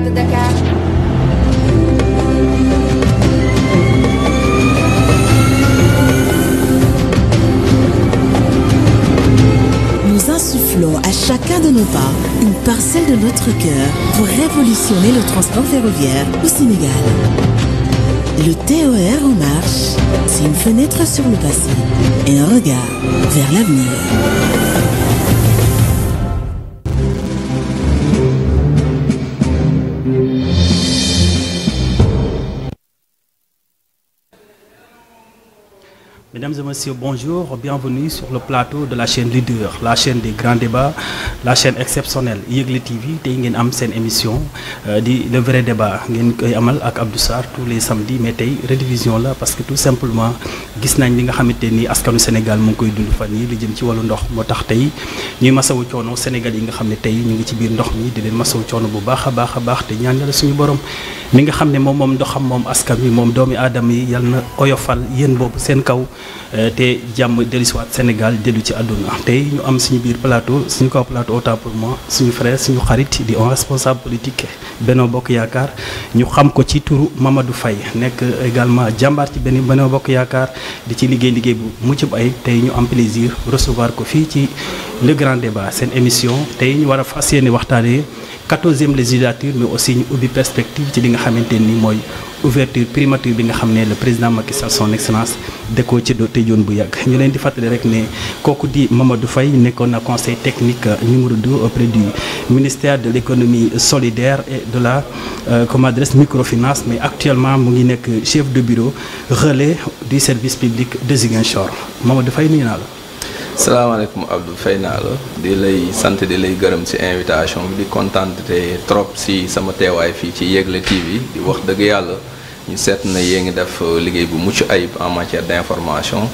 de Dakar. Nous insufflons à chacun de nos pas une parcelle de notre cœur pour révolutionner le transport ferroviaire au Sénégal. Le TER en marche, c'est une fenêtre sur le passé et un regard vers l'avenir. Mesdames et messieurs, bonjour, bienvenue sur le plateau de la chaîne Leader, la chaîne des grands débats, la chaîne exceptionnelle Yegle TV. tey ngeen am seen émission di le vrai débat ngeen koy amal ak Abdou Sarr tous les samedis, mais tey rediffusion la parce que tout simplement gis nañ li nga xamante ni askanu Sénégal mu ngi koy dund fan yi li jëm ci wàllu ndox moo tax tey ñuy masawu coono Sénégal yi nga xam ne tey ñu ngi ci biir ndox mi di leen masawu coono bu baax a baax te ñaan yàlla suñu borom mi nga xam ne moom ndoxam moom askan wi moom doomi aadama yi yàlla na oyofal yéen boobu seen kaw te jàmm dellusiwaat Sénégal dellu ci àdduna tey ñu am suñu biir plateau suñu kaw plateau autant pour moi suñu frère suñu xarit di un responsable politique Benno Bokk Yaakaar ñu xam ko ci turu Mamadou Faye nekk également jàmbaar ci Benno Bokk Yaakaar di ci liggéey bu mucc ayib tey ñu am plaisir recevoir ko fii ci le grand débat seen émission tey ñu war a fas yéene waxtaanee 14e législature mais aussi ñu ubbi perspective ci li nga xamante ni mooy ouverture primature bi nga xam ne le président Macky Sall son excellence da koo ci tëjoon bu yàgg ñu leen di fàttali rek ne kooku di Mamadou Faye nekkoon na conseil technique numéro 2 auprès du ministère de l'économie solidaire et de la microfinance mais actuellement mu ngi nekk chef de bureau relais du service public de Ziguinchor Mamadou Faye nuyu naa la. salaamaaleykum Abdou, fay naa la di lay sant di lay gërëm ci invitation bi di kontaan trop ci sama teewaay fii ci Yegle TV di wax dëgg yàlla ñu seet na yee ngi def liggéey bu mucc ayib en matière d'information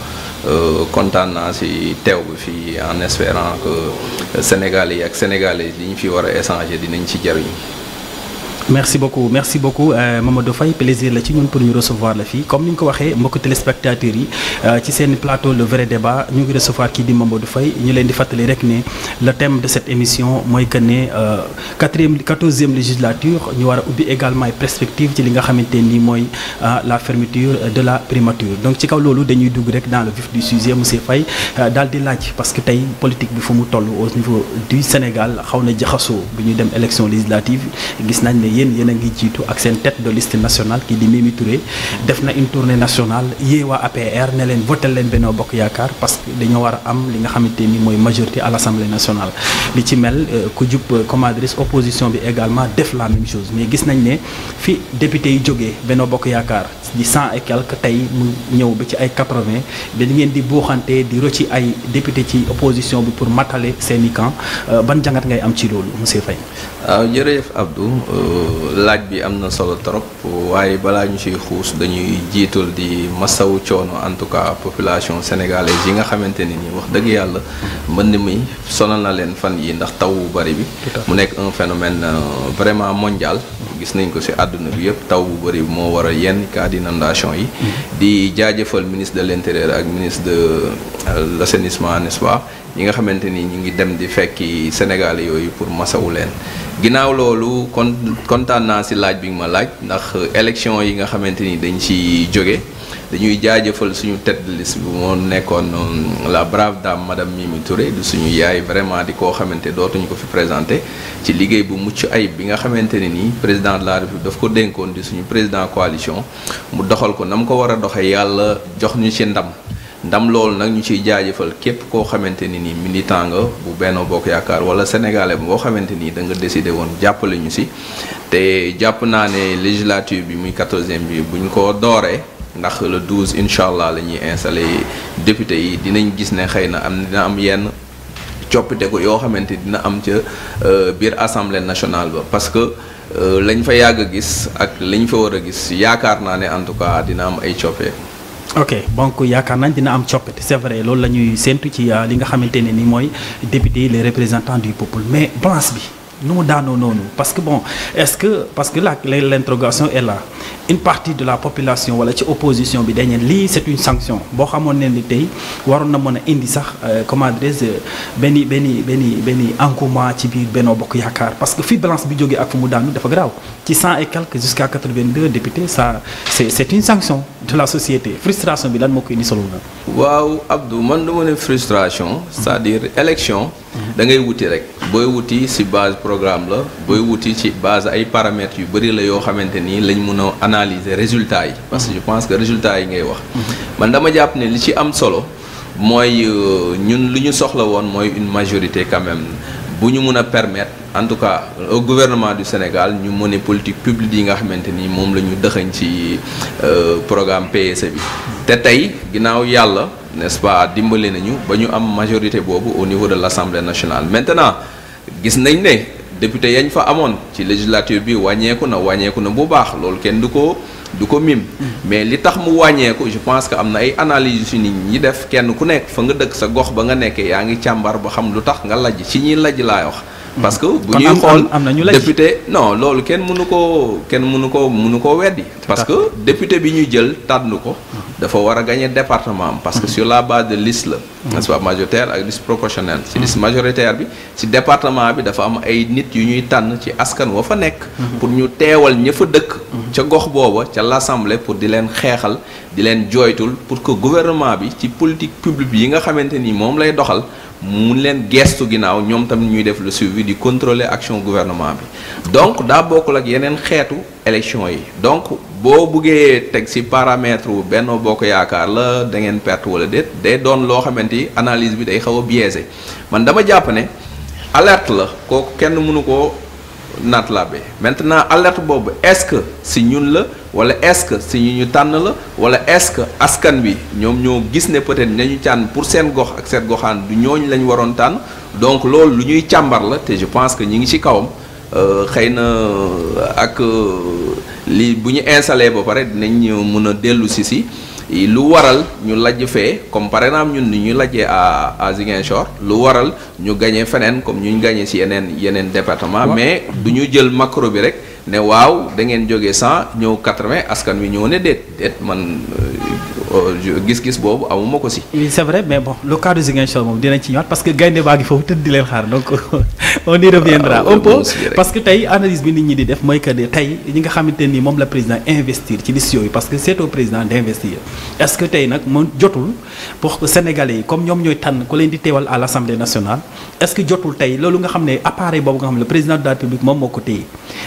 kontaan naa ci teew bi fii en espérant que Sénégalais yi ak Sénégalais li ñu fi war a échanger dinañ ci jariñu. merci beaucoup Mamadou Faye plaisir la ci ñun pour ñu recevoir la fii comme ni ñu ko waxee mbokk téléspectateurs yi ci seen plateau le vrai débat ñu ngi recevoir kii di Mamadou Faye ñu leen di fàttali rek ne le thème de cette émission mooy que ne 14e législature ñu war a ubbi également ay perspectives ci li nga xamante ni mooy la fermeture de la primature donc ci kaw loolu dañuy dugg rek dans le vif du sujet monsieur Faye daal di laaj parce que tey politique bi fu mu toll au niveau du Sénégal xaw na jaxasoo bi ñu dem élection législative gis nañ ne yéen a ngi jiitu ak seen tête de liste nationale kii di Mimi Touré def na une tournée nationale yée waa APR ne leen votel leen Benno Bokk Yaakaar parce que dañoo war a am li nga xamante ni mooy majorité à l'Assemblée nationale li ci mel ku jub commadrice opposition bi également def la même chose mais gis nañ ne fi député yi jógee Benno Bokk Yaakaar di 100 et quelque tey mu ñëw ba ci ay 80 ba li ngeen di buuxante di rocci ay député ci opposition bi pour matale seeni camp ban jàngat ngay am ci loolu monsieur Faye. waaw jërëjëf Abdou laaj bi am na solo trop waaye balaa ñu ciy xuus dañuy jiital di masawu coono en tout cas population sénégalaise yi nga xamante ne nii wax dëgg yàlla mbënd mi sonal na leen fan yi ndax taw bu bari bi mu nekk un phénomène vraiment mondial gis nañ ko ci àdduna bi yëpp taw bu bari bi moo waral yenn cas d'inondation yi di jaajëfal ministre de l'intérieur ak ministre de l'assainissement n'est-ce pas yi nga xamante ni ñu ngi dem di fekki Sénégalais yooyu pour masawu leen ginnaaw loolu kontaan naa ci laaj bi nga ma laaj ndax élection yi nga xamante ni dañ ci jóge dañuy jaajëfal suñu tête de liste bi moo nekkoon la brave dame madame Mimi Touré du suñu yaay vraiment di koo xamante dootuñu ko fi présenté ci liggéey bu mucc ayib bi nga xamante ne nii président de la République daf ko dénkoon di suñu président coalition mu doxal ko na mu ko war a doxee yàlla jox ñu ci ndam loolu nag ñu ciy jaajëfal képp koo xamante ni nii militant nga bu Benno Bokk Yaakaar wala sénégalais boo xamante ni da nga décidé woon jàppale ñu ci te jàpp naa ne législature bi muy 14e bi bu ñu ko dooree ndax le 12 incha allah la ñuy installé député yi dinañ gis ne xëy na dina am yenn coppite ko yoo xamante dina am ca biir assemblée nationale ba parce que lañ fa yàgg a gis ak lañ fa war a gis yaakaar naa ne en tout cas dina am ay coppite. ok donc yaakaar nañ dina am coppite c'est vrai loolu la ñuy séntu ci li nga xamante ne ni mooy député les représentants du peuple mais balance bi nu mu daanoo noonu parce que bon est-ce que parce que là l'interrogation est là une partie de la population wala ci opposition bi dañ ne lii c'est une sanction boo xamoon ne ni tey waroon na mën a indi sax comment dirais-je benn engouement ci biir Benno Bokk Yaakaar parce que fii balance bi jógee ak fu mu daanu dafa garaaw ci 100 et quelques jusqu'à 82 députés ça c'est une sanction de la société frustration bi lan moo ko indi solo na. waaw Abdou man dama ne frustration c'est-à-dire élection da ngay wuti rek booy wuti ci base programme la booy wuti ci base ay paramètres yu bëri la yoo xamante ni lañ mun a analyser résultats yi parce que je pense que résultats yi ngay wax man dama jàpp ne li ci am solo mooy ñun lu ñu soxla woon mooy une majorité quand même bu ñu mun a permettre en tout cas au gouvernement du Sénégal ñu mën politique publique yi nga xamante ni moom la ñu dëxañ ci programme PSE bi te tey ginnaaw yàlla n'est-ce pas dimbali nañu ba ñu am majorité boobu au niveau de l'Assemblée nationale maintenant gis nañ ne député yañ fa amoon ci législature bi wàññeeku na bu baax loolu kenn du ko mim mais li tax mu wàññeeku je pense que am na ay analyses yu nit ñi def kenn ku nekk fa nga dëkk sa gox ba nga nekkee yaa ngi càmbar ba xam lu tax nga lajj ci ñiy lajj laay wax parce que bu ñuy xool député non loolu kenn mënu koo weddi parce que député bi ñuy jël tànn ko dafa war a gagner département am parce que sur la base de liste la n'est-ce pas majoritaire ak liste proportionnelle ci liste majoritaire bi ci département bi dafa am ay nit yu ñuy tànn ci askan wa fa nekk pour ñu teewal ña fa dëkk ca gox booba ca l'assemblée pour di leen xeexal di leen jooytul pour que gouvernement bi ci politique publique yi nga xamante ni moom lay doxal mun leen gestu ginnaaw ñoom tamit ñuy def le suivi di contrôler action gouvernement bi donc daa bokkul ak yeneen xeetu élection yi donc boo buggee teg ci paramètre Benno Bokk Yaakaar la da ngeen perte wala déet day doon loo xamante ni analyse bi day xaw a biaisé man dama jàpp ne alerte la kooku kenn mënu koo naatlabe maintenant alerte boobu est-ce que ci ñun la wala est-ce que ci ñu tànn la wala est-ce que askan bi ñoom ñoo gis ne peut-être nañu tànn pour seen gox ak seen goxaan du ñooñu lañ waroon tànn donc loolu lu ñuy càmbar la te je pense que ñi ngi ci kawam xëy na ak li bu ñu installé ba pare dinañ mën a dellu si lu waral ñu lajj fee comme par exemple ñun ni ñu lajjee à Ziguinchor lu waral ñu gagné feneen comme ñu gagné ci yeneen département mais du ñu jël macro bi rek ne waaw da ngeen jógee 100 ñëw 80 askan wi ñëw ne déet man gis-gis boobu amuma ko ci. oui c'est vrai mais bon le cas de Ziguinchor moom dinañ ci ñëwaat parce que gaynde baa ngi foofu tëdd di leen xaar donc on y reviendra un peu parce que tey analyse bi nit ñi di def mooy que ne tey ñi nga xamante ni moom la président investir ci liste yooyu parce que c'est au président d'investir est-ce que tey nag moom jotul pour que sénégalais yi comme ñoom ñooy tànn ku leen di teewal à l'Assemblée nationale est-ce que jotul tey loolu nga xam ne appareil boobu nga xam ne le président de la République moom moo ko téye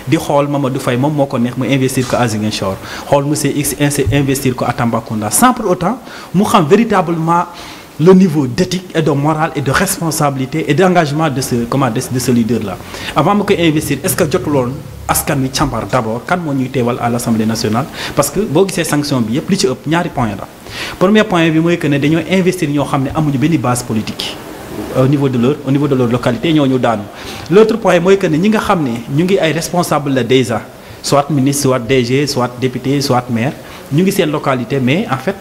di xool Mamadou Faye moom moo ko neex mu investir ko à Ziguinchor xool monsieur X investir ko à Tambacounda sans pour autant mu xam véritablement le niveau d'éthique et de morale et de responsabilité et d'engagement de ce leader là avant ma koy investir est-ce que jotuloon askan wi càmbar d'abord kan moo ñuy teewal à l'Assemblée nationale parce que boo gisee sanction bi yépp li ci ëpp ñaari point la premier point bi mooy que ne dañoo investir ñoo xam ne amuñu benn base politique au niveau de leur localité ñooñu daanu l'autre point mooy que ne ñi nga xam ne ñu ngi ay responsable la déjà soit ministre soit DG soit député soit maire ñu ngi seen localité mais en fait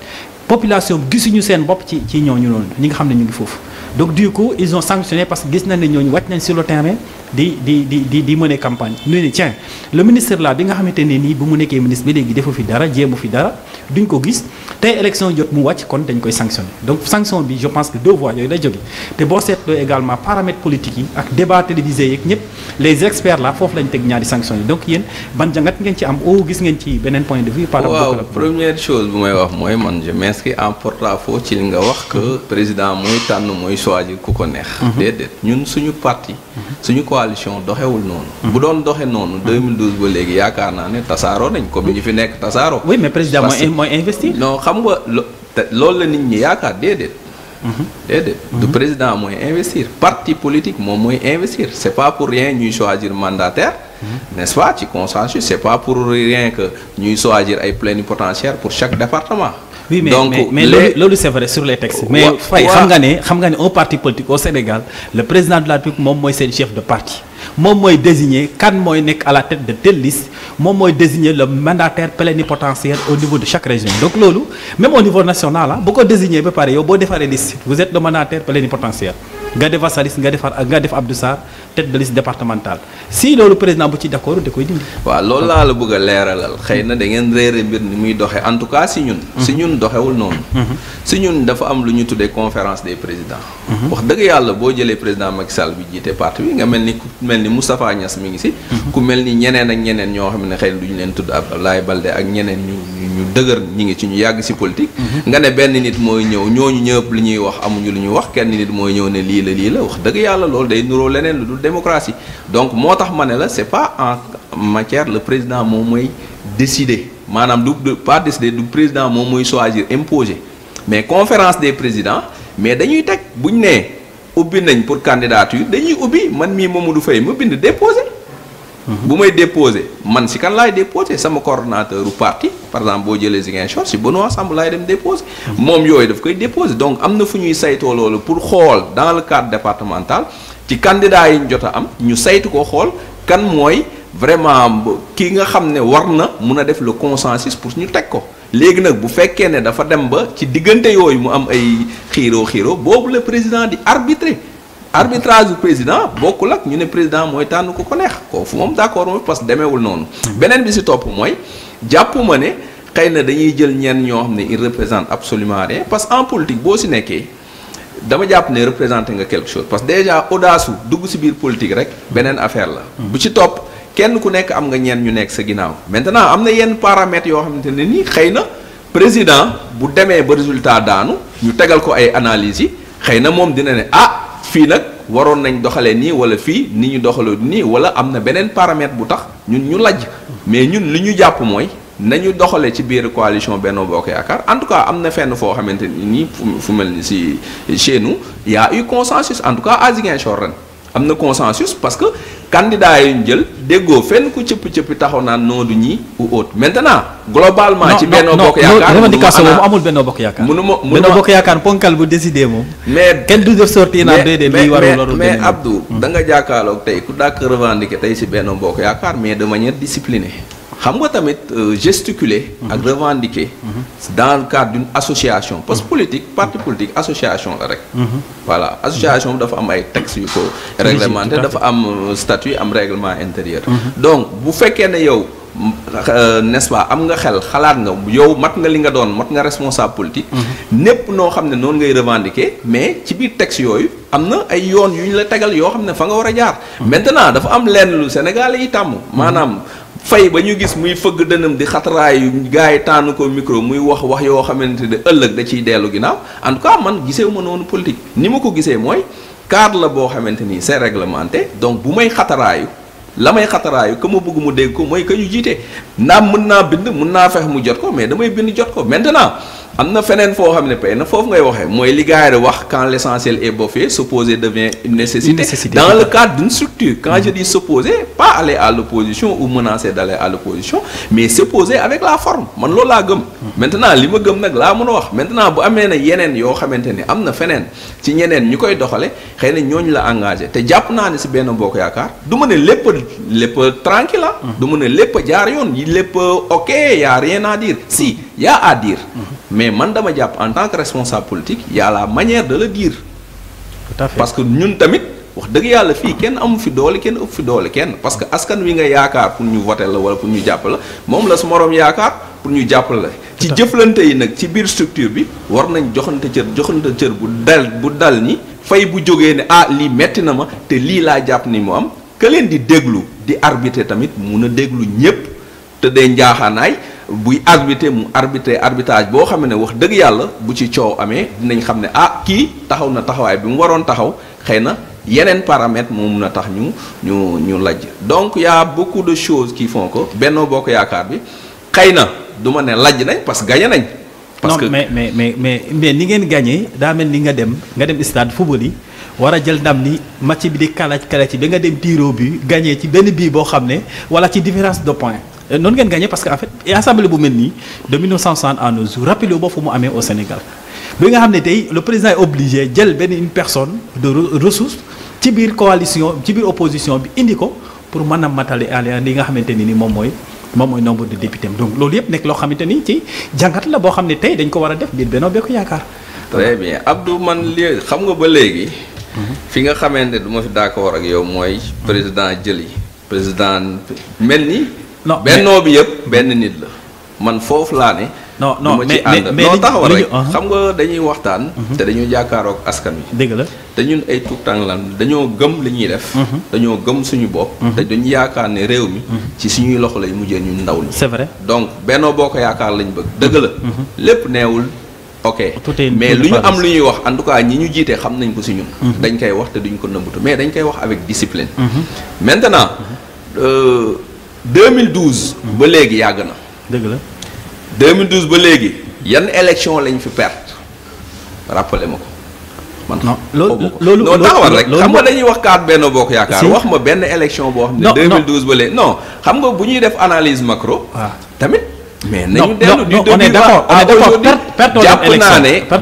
population gisuñu seen bopp ci ñooñu noonu ñi nga xam ne ñu ngi foofu donc du coup ils ont sanctionné parce que gis nañ ne ñooñu wàcc nañ sur le terrain di mener campagne ñu ne tiens le ministre là bi nga xamante ne nii bu mu nekkee ministre bi léegi defu fi dara jéemu fi dara duñ ko gis tey élection jot mu wàcc kon dañ koy sanctionner donc sanction bi je pense que deux voies yooyu la jóge te boo seetloo également paramètres politiques yi ak débat télévisé yeeg ñëpp les experts là foofu lañ teg ñaari sanctions yi donc yéen ban jàngat ngeen ci am gis ngeen ci beneen point de vue par rapport waaw première chose bu may wax mooy man je m'inscris en porte-à-faux ci li nga wax que président mooy tànn mooy choisir ku ko neex déedéet ñun suñu parti suñu coalition doxewul noonu bu doon doxe noonu 2012 ba léegi yaakaar naa ne tasaaroo nañ comme ñi fi nekk tasaaroo oui mais président mooy investir non xam nga loolu la nit ñi yaakaar déedéet du président mooy investir parti politique moom mooy investir c'est pas pour rien ñuy choisir mandataire n'est-ce pas ci consensus c'est pas pour rien que ñuy choisir ay plénipotentiaires pour chaque département. Oui, mais loolu c'est vrai sur les textes. Mais Faye xam nga ne un parti politique au Sénégal le président de la République moom mooy seen chef de parti moom mooy désigner kan mooy nekk à la tête de telle liste moom mooy désigner le mandataire plénipotentiaire au niveau de chaque région donc loolu même au niveau national bu ko désigner ba pare yow boo defaree liste vous êtes le mandataire plénipotentiaire nga def Salis nga def Abdou Sarr tête de liste départementale si loolu président bu ci d'accord da koy dindi. waaw loolu laa la bëgg a leeralal xëy na da ngeen réere mbir ni muy doxee en tout cas si ñun. si ñun doxewul noonu. si ñun dafa am lu ñu tuddee conférence des présidents. wax dëgg yàlla boo jëlee président Macky Sall bi jiite parti bi nga mel ni Moustapha Niass mi ngi si. ku mel ni ñeneen ak ñeneen ñoo xam ne xëy na du ñu leen tudd Abdoulaye Baldé ak ñeneen ñu dëgër ñi ngi ci ñu yàgg si politique. nga ne benn nit mooy ñëw ñooñu ñëpp li ñuy wax amuñu lu ñuy wax kenn nit mooy ñëw ne lii la wax dëgg yàlla loolu day nuroo leneen lu dul démocratie donc moo tax ma ne la c'est pas en matière le président moom mooy décider maanaam du pas décider du président moom mooy choisir imposer mais conférence des présidents mais dañuy teg buñ ne ubbi nañ pour candidature dañuy ubbi man mii Mamadou Faye ma bind déposer. bu may déposer man si kan laay déposer sama coordonnateur u parti par exemple boo jëlee Ziguinchor si Benoît Sambou laay dem déposer moom yooyu daf koy déposer donc am na fu ñuy saytoo loolu pour xool dans le cadre départemental ci candidat yi ñu jot a am ñu saytu ko xool kan mooy vraiment ki nga xam ne war na mun a def le consensus pour ñu teg ko léegi nag bu fekkee ne dafa dem ba ci diggante yooyu mu am ay xiiroo boobu le président di arbitrer arbitrage du président bokkul ak ñu ne président mooy tànn ko neex kooku moom d'accord mooy parce que demeewul noonu. beneen bi si topp mooy jàpp ma ne xëy na dañuy jël ñenn ñoo xam ne il représente absolument rien parce que en politique boo si nekkee dama jàpp ne représenté nga quelque chose parce que déjà audace su dugg si biir politique rek beneen affaire la. bu ci topp kenn ku nekk am nga ñenn ñu nekk sa ginnaaw maintenant am na yenn paramètres yoo xamante ne nii xëy na président bu demee ba résultat daanu ñu tegal ko ay analyses yi xëy na moom dina ne fii nag waroon nañ doxalee nii wala fii ni ñu doxalee nii wala am na beneen paramètre bu tax ñun ñu lajj mais ñun li ñu jàpp mooy nañu doxalee ci biir coalition Benno Bokk Yaakaar en tout cas am na fenn foo xamante ni nii fu mel ni si chez nous y a eu consensus en tout cas à Ziguinchor ren am na consensus parce que candidat yi ñu jël déggoo fenn ku cëpp taxaw naan non du ñii ou autre maintenant globalement ci Benno Bokk Yaakaar revendication moom amul Benno Bokk Yaakaar Benno Bokk Yaakaar ponkal bu décidé moom mais kenn du def sorti naan déedéet lii warul mais Abdou da nga jàkkaarloog tey ku dàkk revendiquer tey si Benno Bokk Yaakaar mais de manière disciplinée xam nga tamit gesticuler ak revendiquer dans le cadre d'une association parce que politique parti politique association la rek voilà association dafa am ay textes yu ko réglementé dafa am statut am règlement intérieur donc bu fekkee ne yow n'est-ce pas am nga xel xalaat nga yow mat nga li nga doon mat nga responsable politique népp noo xam ne noonu ngay revendiquer mais ci biir texte yooyu am na ay yoon yu ñu la tegal yoo xam ne fa nga war a jaar maintenant dafa am lenn lu Sénégal yi tàmm maanaam fay ba ñu gis muy fëgg dënam di xataraayu gars yi tànn ko micro muy wax yoo xamante ne ëllëg da ciy dellu ginnaaw en tout cas man gisee ma noonu politique ni ma ko gisee mooy cadre la boo xamante ni c'est réglementé donc bu may xataraayu la may xataraayu que ma bëgg mu dégg ko mooy que ñu jiite naam mën naa bind mën naa fex mu jot ko mais damay bind jot ko maintenant am na feneen foo xam ne pay na foofu ngay waxee mooy li gars yi wax quand l'essentiel est bouffé s'opposer devient une nécessité dans le cadre d'une structure quand je dis s'opposer pas aller à l'opposition ou menacer d'aller à l'opposition mais s'opposer avec la forme man loolu laa gëm maintenant li ma gëm nag laa mën a wax maintenant bu amee na yeneen yoo xamante ni am na feneen ci ñeneen ñu koy doxale xëy na ñooñu la engagé te jàpp naa ne si Benno Bokk Yaakaar du ma ne lépp tranquille la du ma ne lépp jaar yoon yi lépp ok y a rien à dire si y a à dire mais man dama jàpp en tant que responsable politique y a la manière de le dire. Tout à fait. Parce que ñun tamit wax dëgg yàlla fii kenn amu fi doole kenn ëpp fi doole kenn parce que askan wi nga yaakaar pour ñu voter la wala pour ñu jàppale la moom la su moroom yaakaar pour ñu jàppale la. ci jëflante yi nag ci biir structure bi war nañ joxante cër bu dal ni fay bu jógee ne lii metti na ma te lii laa jàpp ni mu am que leen di déglu di arbitrer tamit mun a déglu ñépp te dee njaaxaanaay. buy arbitrage boo xam ne wax dëgg yàlla bu ci coow amee dinañ xam ne kii taxaw na taxawaay bi mu waroon taxaw xëy na yeneen paramètres moo mun a tax ñu lajj donc y a beaucoup de choses qui font que Benno Bokk Yaakaar bi xëy na du ma ne lajj nañ parce que gagné nañ. parce que mais ni ngeen gagné daa mel ni nga dem stade football yi war a jël ndam ni match bi di kalaj ba nga dem tiro bi gagné ci benn bii boo xam ne wala ci différence de points. noonu ngeen gagné parce que en fait assemblée bu mel nii de 1960 à nos jours rappelé ba fu mu amee au Sénégal bi nga xam ne tey le président est obligé jël une personne de ressource ci biir coalition ci biir opposition bi indi ko pour mën a matale li nga xamante ni moom mooy nombre de députés donc loolu yëpp nekk loo xamante ni ci jàngat la boo xam ne tey dañ ko war a def biir Benno Bokk Yaakaar. très bien Abdou man li xam nga ba léegi fi nga xamante du ma fi d'accord ak yow mooy président jëli président mel ni. non bennoo bi yëpp benn nit la man foofu laa ne. non mais non taxawal rek xam nga dañuy waxtaan. te dañoo jàkkaaroog askan wi. dëgg la te ñun ay tout temps lan dañoo gëm li ñuy def. dañoo gëm suñu bopp. te dañu yaakaar ne réew mi. ci suñuy loxo lay mujjee ñun ndaw ñi. c'est vrai donc Benno Bokk Yaakaar lañ bëgg dëgg la. lépp neewul ok. mais lu ñu am lu ñuy wax en tout cas ñi ñu jiite xam nañ ko si ñun. dañ koy wax te duñ ko nëbbatu mais dañ koy wax avec discipline. maintenant 2012. ba léegi yàgg na. dëgg la. 2012 ba léegi yan élection lañ fi perte rappelé ma ko man. non loolu non taxawal rek xam nga dañuy wax cadre Benno Bokk Yaakaar. wax ma benn élection boo xam ne. 2012 ba léegi non xam nga bu ñuy def analyse macro. tamit mais nañu dellu du début à aujourd'hui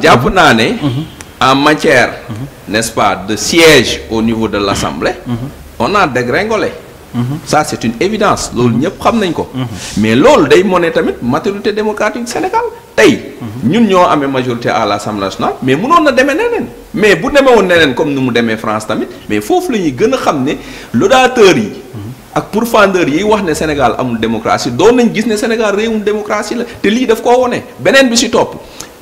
jàpp naa ne en matière n'est-ce pas de siège au niveau de l'Assemblée. on a dégringolé. ça c'est une évidence loolu ñëpp xam nañ ko. mais loolu day mone tamit maturité démocratique du Sénégal tey. ñun ñoo amee majorité à l'Assemblée nationale mais mënoon na demee neneen mais bu demee woon neneen comme ni mu demee France tamit mais foofu la ñuy gën a xam ne laudateurs yi. ak pourfendeurs yi wax ne Sénégal amul démocratie doon nañ gis ne Sénégal réewum démocratie la te lii daf koo wone beneen bi ci topp.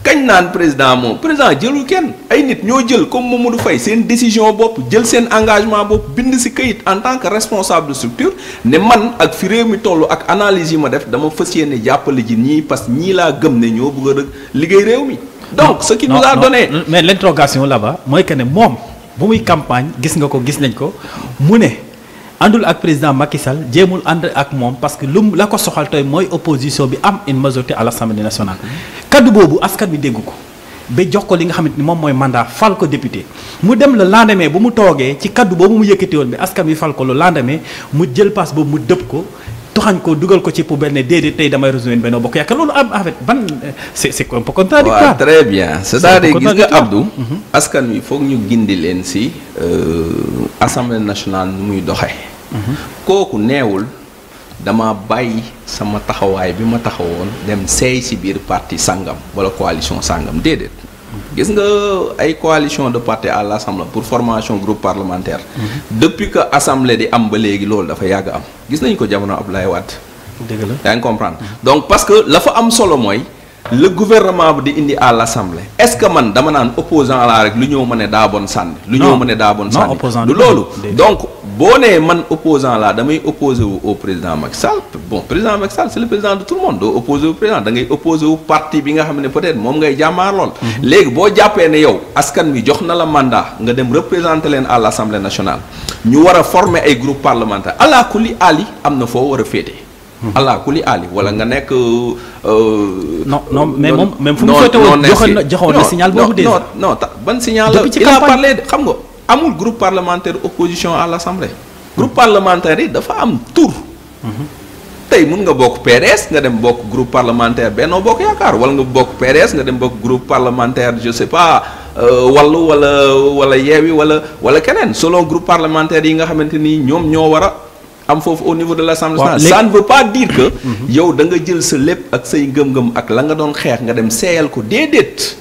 kañ naan président moom président jëlul kenn ay nit ñoo jël comme Mamadou Faye seen décision bopp jël seen engagement bopp bind ci këyit en tant que responsable de structure ne man ak fi réew mi toll ak analyse yi ma def dama fas yéene jàppale ji ñii parce que ñii laa gëm ne ñoo bëgg a liggéey réew mi. donc ce qui nous a donné. mais l'interrogation là-bas mooy que ne moom bu muy campagne gis nga ko gis nañ ko mu ne. àndul ak président Macky Sall jéemul ànd ak moom parce que lu la ko soxal tey mooy opposition bi am une majorité à l'Assemblée nationale. kaddu boobu askan bi dégg ko ba jox ko li nga xamante ni moom mooy mandat fal ko député mu dem le lendemain bu mu toogee ci kaddu boobu mu yëkkati woon bi askan bi fal ko le lendemain mu jël passe boobu mu dëpp ko toxañ ko dugal ko ci poubelle ne déedéet tey damay rejoindre Benno Bokk Yaakaar loolu en fait ban c'est un peu contradictoire. waaw très bien c'est-à-dire gis nga Abdou. askan wi foog ñu gindi leen ci Assemblée nationale nu muy doxee. kooku neewul dama bàyyi sama taxawaay bi ma taxawoon dem seey ci biir parti sangam wala coalition sangam déedéet. gis nga ay coalition de parti à l'Assemblée pour formation groupe parlementaire. depuis que assemblée di am ba léegi loolu dafa yàgg am gis nañu ko jamono Abdoulaye Wade. dëgg la yaa ngi comprendre donc parce que la fa am solo mooy. le gouvernement bi di indi à l'Assemblée est-ce que man dama naan opposant laa rek lu ñëw ma ne daa bon sànni. lu ñëw ma ne daa bon sànni du loolu. donc boo nee man opposant laa damay opposé wu au président Macky Sall bon président Macky Sall c'est le président de tout le monde doo opposé wu président da ngay opposé wu parti bi nga xam ne peut-être moom ngay jàmmaar lool. léegi boo jàppee ne yow askan wi jox na la mandat nga dem représenter leen à l'Assemblée nationale ñu war a former ay groupe parlementaire ala kulli ali am na foo war a féete. allah kuli ali wala nga nekk. non mais moom même fu mu féete woon joxoon na signal boobu déjà. non ban signal la il a parlé xam nga amul groupe parlementaire opposition à l'Assemblée. groupe parlementaire yi dafa am tur. tey mun nga bokk PDS nga dem bokk groupe parlementaire Benno Bokk Yaakaar wala nga bokk PDS nga dem bokk groupe parlementaire je sais pas Wallu wala Yewwi wala keneen selon groupe parlementaire yi nga xamante ni ñoom ñoo war a. am foofu au niveau de l'Assemblée nationale ça ne veut pas dire que yow da nga jël sa lépp ak say ngëm-ngëm ak la nga doon xeex nga dem seeyal ko déedéet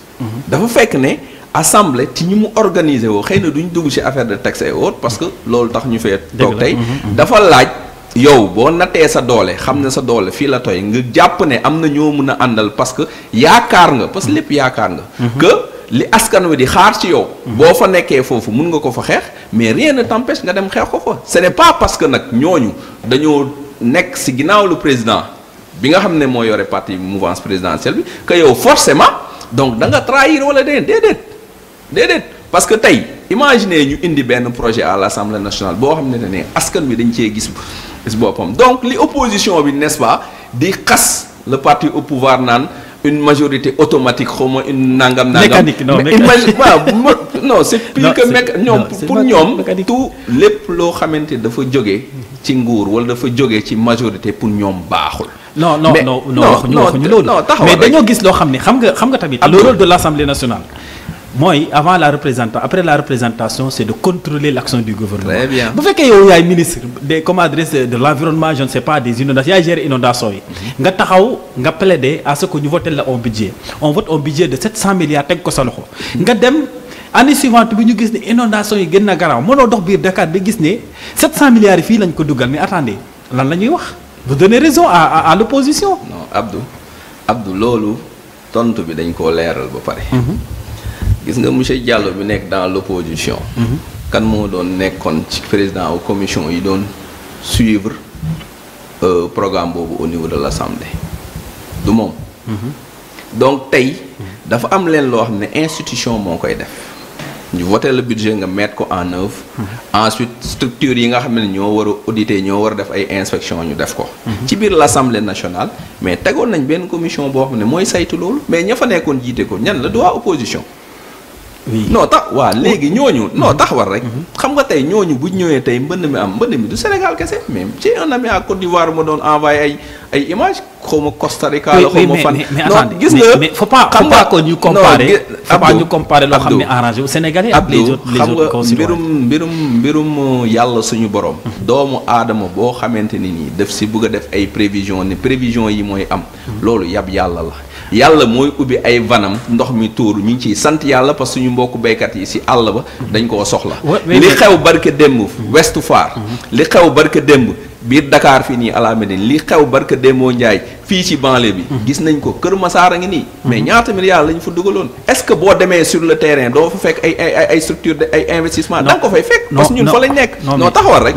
dafa fekk ne assemblée ci ñi mu organiser woo xëy na duñ dugg ci affaire de texte et autres parce que loolu tax ñu fee toog tey dafa laaj yow boo nattee sa doole xam ne sa doole fii la toy nga jàpp ne am na ñoo mën a àndal parce que yaakaar nga parce que lépp yaakaar nga que li askan wi di xaar ci yow boo fa nekkee foofu mun nga ko fa xeex mais rien ne t'empêche nga dem xeex ko fa ce n'est pas parce que nag ñooñu dañoo nekk ci ginnaaw le président bi nga xam ne moo yore parti mouvance présidentielle bi que yow forcément donc da nga trahir wala déedéet parce que tey imaginez ñu indi benn projet à l'Assemblée nationale boo xam ne askan wi dañ cee gis boppam donc li opposition bi n'est-ce pas di xas le parti au pouvoir naan une majorité automatique xaw ma une nangam. mécanique non c'est plus que ñoom pour ñoom tout lépp loo xamante dafa jóge ci nguur wala dafa jóge ci majorité pour ñoom baaxul. non waxuñu loolu mais dañoo gis loo xam ne xam nga tamit. le rôle de l'Assemblée nationale. mooy avant la représentation après la représentation c'est de contrôler l'action du gouvernement. Très bien. bu fekkee yow yaay ministre des comment adresse de l'environnement je ne sais pas des inondations yaay gérer inondation yi. nga taxaw nga plaider à ce que ñu vote la un budget on vote un budget de 700 milliards teg ko sa loxo. nga dem année suivante bi ñu gis ne inondation yi gën na garaaw mënoo dox biir Dakar ba gis ne 700 milliards yi fii lañ ko dugal mais attendez lan la ñuy wax vous donnez raison à l'opposition. non Abdou loolu tontu bi dañ koo leeral ba pare. gis nga monsieur Diallo bi nekk dans l'opposition. kan moo doon nekkoon ci président ou commission yi doon suivre programme boobu au niveau de l'Assemblée du moom. donc tey dafa am leen loo xam ne institution moo koy def ñu voter le budget nga mettre ko en œuvre. ensuite structure yi nga xam ne ñoo war a auditer ñoo war a def ay inspection ñu def ko. ci biir l'Assemblée nationale mais tegoon nañ benn commission boo xam ne mooy saytu loolu mais ña fa nekkoon jiite ko ñan la du waa opposition. oui non tax waa léegi ñooñu non taxawal rek. xam nga tey ñooñu bu ñu ñëwee tey mbënd mi du Sénégal kese mais j'ai un ami à Côte d'Ivoire ma doon envoyé ay images xaw ma Costa Rica la xaw ma fan. non gis nga mais faut pas que ñu comparer faut pas ñu comparer loo xam ne arrangé au Sénégalais ak les autres concitoyens mbirum yàlla suñu borom. doomu aadama boo xamante ni nii daf si bëgg a def ay prévision ne prévision yi mooy am. loolu yab yàlla la. yàlla mooy ubbi ay vanam ndox mi tuuru ñu ngi ciy sant yàlla parce que suñu mbokku béykat yi si àll ba dañ koo soxla. li xew barke démb Ouest Foire. li xew barke démb biir Dakar fii nii à la Médine li xew barke démboo Ndiaye fii ci banlieue bi. gis nañ ko Kër Massar a ngi nii. mais ñaata milliards lañ fa dugaloon. est-ce que boo demee sur le terrain doo fa fekk ay structure de ay investissement da nga ko fay fekk. parce que ñun fa lañ nekk. non taxawal rek.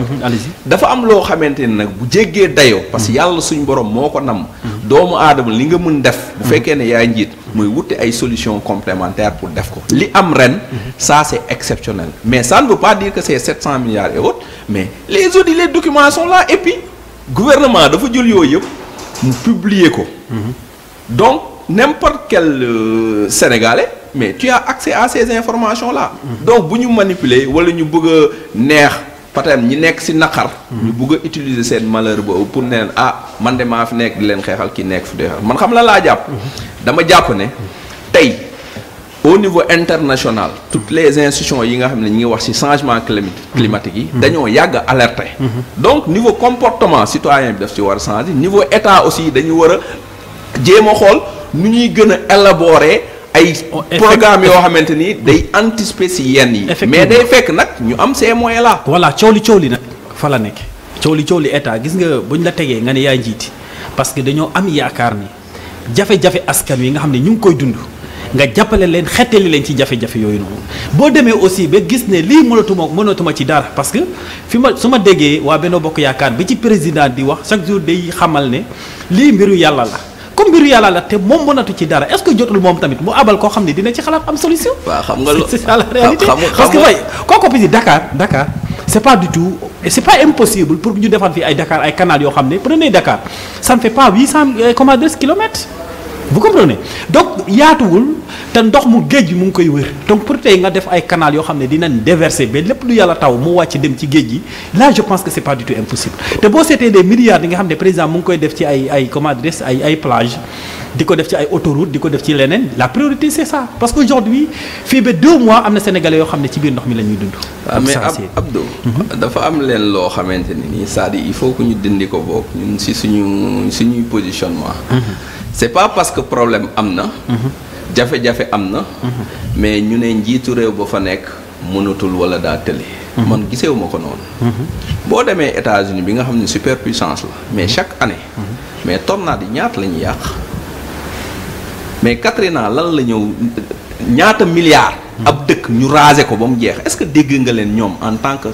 dafa am loo xamante ne nag bu jéggee dayoo. parce que yàlla suñu borom moo ko namm. doomu aadama li nga mën def. bu fekkee ne yaay njiit mooy wuti ay solutions complémentaires pour def ko. li am ren ça c'est exceptionnel mais ça ne veut pas dire que c'est 700 milliards et autres mais les audits les documents sont là et puis gouvernement dafa jël yooyu yëpp mu publier ko. donc n'importe quel Sénégalais mais tu as accès à ces informations là. donc bu ñu manipuler wala ñu bëgg a neex. peut-être ñi nekk ci naqar. ñu bugg a utiliser seen malheur boobu pour ne man de maa fi nekk di leen xeexal kii nekk fi di xeexal man xam la laa jàpp. dama jàpp ne tey au niveau international. toutes les institutions yi nga xam ne ñi ngi wax ci changement climatique yi. dañoo yàgg alerter. donc niveau comportement citoyen bi daf ci war a changer niveau état aussi dañu war a jéem a xool nu ñuy gën a élaborer. ay programme yoo xamante ni day anticiper ci yenn yi. mais day fekk nag ñu am ces moyens là. voilà coow li nag fa la nekk coow li état gis nga buñ la tegee nga ne yaay njiiti parce que dañoo am yaakaar ni jafe-jafe askan wi nga xam ne ñu ngi koy dund nga jàppale leen xettali leen ci jafe-jafe yooyu noonu boo demee aussi ba gis ne lii mënatuma ci dara parce que su ma déggee waa Benno Bokk Yaakaar bi ci président di wax chaque jour day xamal ne lii mbiru yàlla la. comme mbiru yàlla la te moom mënatu ci dara est-ce que jotul moom tamit mu abal koo xam ne dina ci xalaat am solution. waaw xam nga c'est ça la réalité parce que way kooku bi Dakar c'est pas du tout c'est pas impossible pour ñu defar fii ay Dakar ay canal yoo xam ne prenez Dakar ça ne fait pas 800 kilomètres. vous comprenez donc yaatuwul te ndox mu géej gi mu ngi koy wër donc pour tey nga def ay canal yoo xam ne dinañ déverser ba lépp lu yàlla taw mu wàcc dem ci géej gi là je pense que c'est pas du tout impossible te boo seetee des milliards yi nga xam ne président mu ngi koy def ci ay plage di ko def ci ay autoroute di ko def ci leneen la priorité c'est ça parce que aujourd'hui fii ba 2 mois am na sénégalais yoo xam ne ci biir ndox mi la ñuy dund. waaw mais Abdou dafa am leen loo xamante ni nii c'est-à-dire il faut que ñu dindi ko boog ñun si suñuy positionnement. c'est pas parce que problème am na. jafe-jafe am na. mais ñu ne njiitu réew ba fa nekk mënatul wala daa tële. man gisewu ma ko noonu. boo demee États-Unis bi nga xam ne superpuissance la mais chaque année. mais tornade yi ñaata la ñuy yàq. mais Katrina lan la ñëw ñaata milliards. ab dëkk ñu raser ko ba mu jeex est-ce que dégg nga leen ñoom en tant que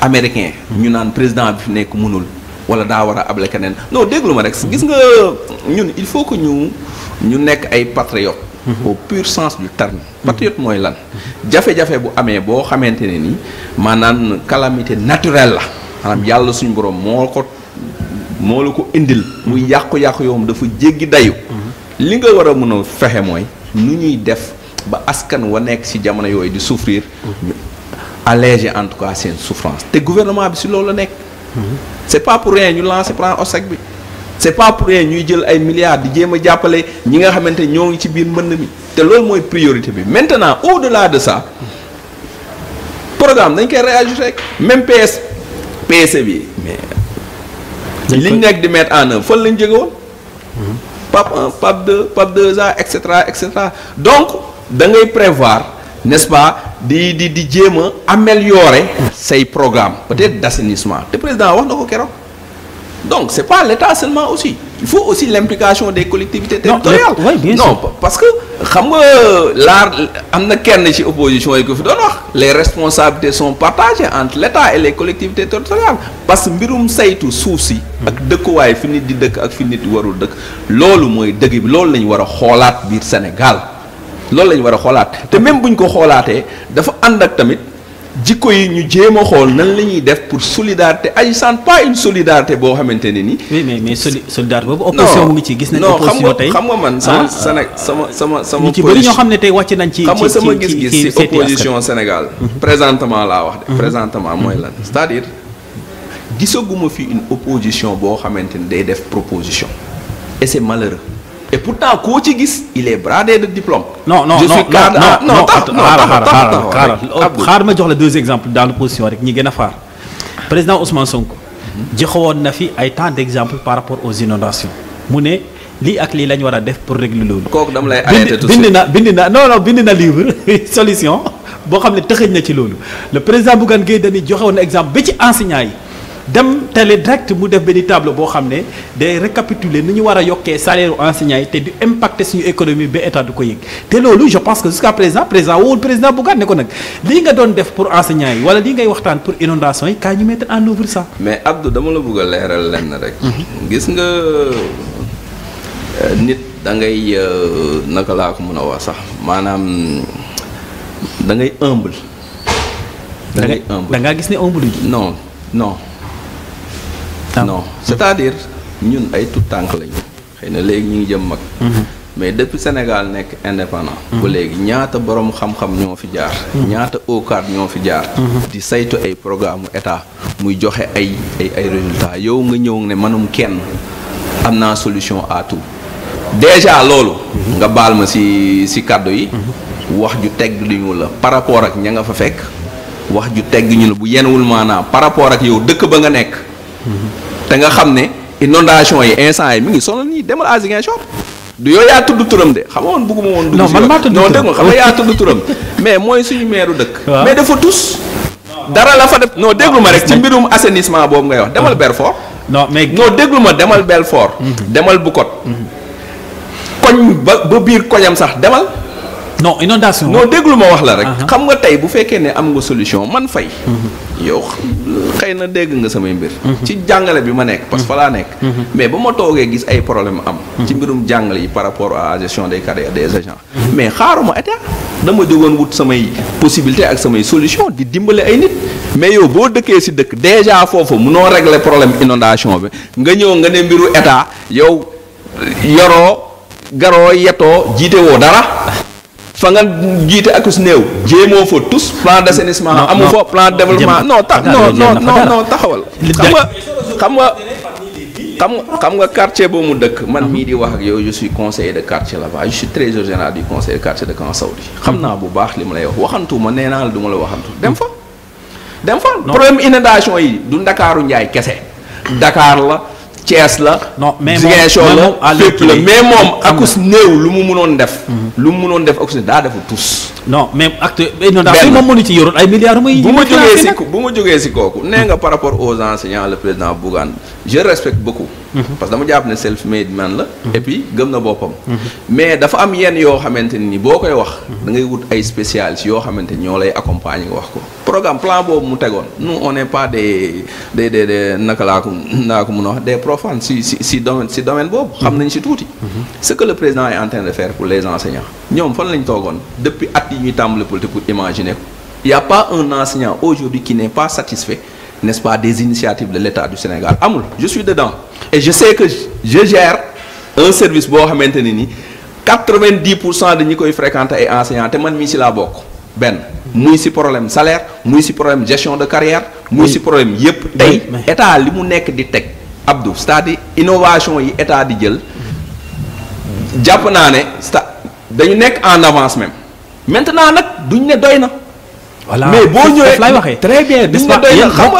américain. ñu naan président bi fi nekk mënul. wala daa war a able keneen non déglu ma rek gis nga ñun il faut que ñu nekk ay patriotes. au pur sens du terme. patriote mooy lan. jafe-jafe bu amee boo xamante ne ni maanaam calamité naturelle la maanaam yàlla suñu borom moo la ko indil. muy yàqu-yàqu yoom dafa jéggi dayu. li nga war a mën a fexe mooy nu ñuy def ba askan wa nekk ci jamono yooyu di souffrir. ñu alléger en tout cas seen souffrance te gouvernement bi ci loolu la nekk. c'est pas pour rien ñu lancer plan ORSEC bi c'est pas pour rien ñuy jël ay milliards di jéem a jàppale ñi nga xamante ñoo ngi ci biir mbënd mi te loolu mooy priorité bi maintenant au-delà de ça programme dañ koy réajouter rek même PSE bi mais liñ nekk di mettre en œuvre fan lañ jóge woon PAP 1 PAP 2 PAP 2A et cetera donc da ngay prévoir n'est-ce pas di jéem a améliorer say programme peut-être d'assainissement te président wax na ko keroog donc c'est pas l'État seulement aussi il faut aussi l'implication des collectivités territoriales non parce que xam nga am na kenn ci opposition yi ko fi doon wax les responsabilités sont partagées entre l'État et les collectivités territoriales parce que mbirum saytu suuf si ak dëkkuwaay fi nit di dëkk ak fi nit warul dëkk loolu mooy dëgg bi loolu lañu war a xoolaat biir Sénégal loolu lañu war a xoolaat te même buñ ko xoolaatee dafa ànd ak tamit jikko yi ñu jéem a xool nan la ñuy def pour solidarité agissante pas une solidarité boo xamante ne ni. oui mais solidarité boobu. opposition mu ngi ci gis nañ opposition tey xam nga man sama ñu ci bëri ñoo xam ne tey wàcc nañ ci xam nga sama gis-gis ci opposition Sénégal. présentement laa wax de. présentement mooy lan c'est-à-dire gisaguma fi une opposition boo xamante ni day def proposition et c'est malheureux. et pourtant koo ci gis il est bradé de diplôme. non xaar ma jox la deux exemples dans l'opposition rek ñi gën a faar président Ousmane Sonko. joxewoon na fi ay temps d'exemple par rapport aux inondations mu ne lii ak lii la ñu war a def pour régler loolu. kooku dama lay arrêter tout de suite bind na livre solution boo xam ne tëxëñ na ci loolu le président Bougane Gueye Dany joxewoon na exemple ba ci enseignants yi. dem télé direct mu def benn tableau boo xam ne day récapituler ni ñu war a yokkee salaire enseignants yi te du impacter suñu économie ba état du ko yëg te loolu je pense que jusqu'à président woowul président Bougane ne ko nag lii nga doon def pour enseignants yi wala lii ngay waxtaan pour inondation yi kaay ñu mettre en œuvre ça. mais Abdou dama la bëgg a leeral lenn rek. gis nga nit da ngay naka laa ko mën a wax sax maanaam da ngay humble. da ngaa gis ne humble ji. non. non c'est-à-dire ñun ay tout tànk lañu xëy na léegi ñu ngi jëm mag. mais depuis Sénégal nekk indépendant. ba léegi ñaata borom xam-xam ñoo fi jaar. ñaata OCAD ñoo fi jaar. di saytu ay programme état muy joxe ay résultats yow nga ñëw ne manum kenn am naa solution à tout déjà loolu. nga baal ma ci kàddu yi. wax ju tegg li ñu la par rapport ak ña nga fa fekk. wax ju tegg ñu la bu yenwul maanaam par rapport ak yow dëkk ba nga nekk. te nga xam ne inondation yi instant yi mi ngi sonal ñi demal à Ziguinchor du yow yaa tudd turam de xam nga woon bëgguma woon. non man maa tudd turam non dégg nga xam nga yaa tudd turam mais mooy suñu meeru dëkk. mais dafa tus. dara la fa def non déglu ma rek ci mbirum assainissement boobu ngay wax demal Belfort. non mais non déglu ma demal Belfort. demal Bukot. koñ ba biir koñam sax demal. non inondation non déglu ma wax la rek. xam nga tey bu fekkee ne am nga solution man fay. yow xëy na dégg nga samay mbir. ci jàngale bi ma nekk parce que fa laa nekk. mais ba ma toogee gis ay problème am. ci mbirum jàngale yi par rapport à la gestion des carrières des agents. mais xaaruma état dama jógoon wut samay possibilité ak samay solution di dimbale ay nit. mais yow boo dëkkee ci dëkk déjà foofu munoo régler problème inondation bi nga ñëw nga ne mbiru état yow yoroo garoo yetoo jiite woo dara. fa nga jiite ak su néew jéemoo fa tous plan d'assainissement amu fa plan de développement non taxawal xam nga quartier boobu mu dëkk man mii di wax ak yow je suis conseiller de quartier là-bas je suis trésorier général du conseil de quartier de Camp Saoudi xam naa bu baax li ma lay wax waxantu ma nee naa la du ma la waxantu dem fa problème inondation yi du Ndakaaru Njaay kese Dakar la Thiès la. non mais Ziguinchor la fépp la mais moom akus néew lu mu mënoon def. akus daa defu tous. non mais acte inondation moom mënu ci yoroon ay milliards muy. bu ma jógee si kooku nee nga par rapport aux enseignants le président Bougane je respecte beaucoup. parce que dama jàpp ne self-made man la. et puis gëm na boppam. mais dafa am yenn yoo xamante ni boo koy wax. da ngay wut ay spécialistes yoo xamante ni ñoo lay accompagner nga wax ko. programme plan boobu mu tegoon nous on n'est pas des naka laa ko mën a wax des profanes si domaine boobu. xam nañ si tuuti. ce que le président est en train de faire pour les enseignants ñoom fan lañ toogoon depuis at yi ñuy tàmbali politique pour imaginer ko. il y a pas un enseignant aujourd'hui qui n'est pas satisfait n'est-ce pas des initiatives de l'État du Sénégal amul je suis dedans et je sais que je gère un service boo xamante ne ni 90% de ñi koy fréquenter ay enseignants te man mii si laa bokk benn. muy ci problème salaire muy ci problème gestion de carrière muy ci problème yépp tey état li mu nekk di teg Abdou c'est-à-dire innovation yi état di jël jàpp naa ne dañu nekk en avance même maintenant nag duñ ne doy na voilà mais boo ñëwee lay waxee très bien n'est-ce pas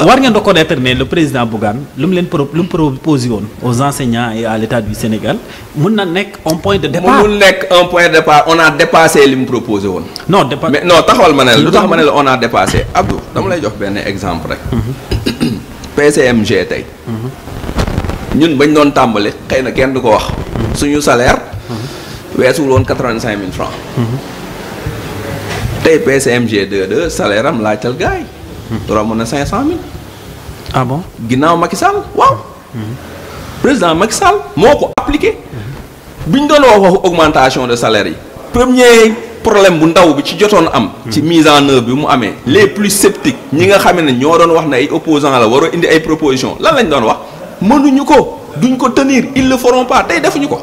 war ngeen reconnaître ne le président Bougane lu mu proposé woon aux enseignants et à l'État du Sénégal mun na nekk un point de départ. mënul nekk un point de départ on a dépassé li mu proposé woon. non mais non taxawal ma ne lu tax ma ne la on a dépassé Abdou dama lay jox benn exemple rek. PCMG tey. ñun bañ doon tàmbali xëy na kenn du ko wax. suñu salaire. weesuwul woon 85 000 francs. tey PCMG 2 salaire am laajtal gars yi. romb na 500 000. ah bon ginnaaw Macky Sall waaw. président Macky Sall moo ko appliqué. bi ñu doon waxu augmentation de salaire yi. premier problème bu ndaw bi ci jotoon am. ci mise en œuvre bi mu amee. les plus sceptiques ñi nga xam ne ñoo doon wax ne ay opposants la waroo indi ay propositions lan lañ doon wax mënuñu ko duñ ko tenir ils le feront pas tey defuñu ko.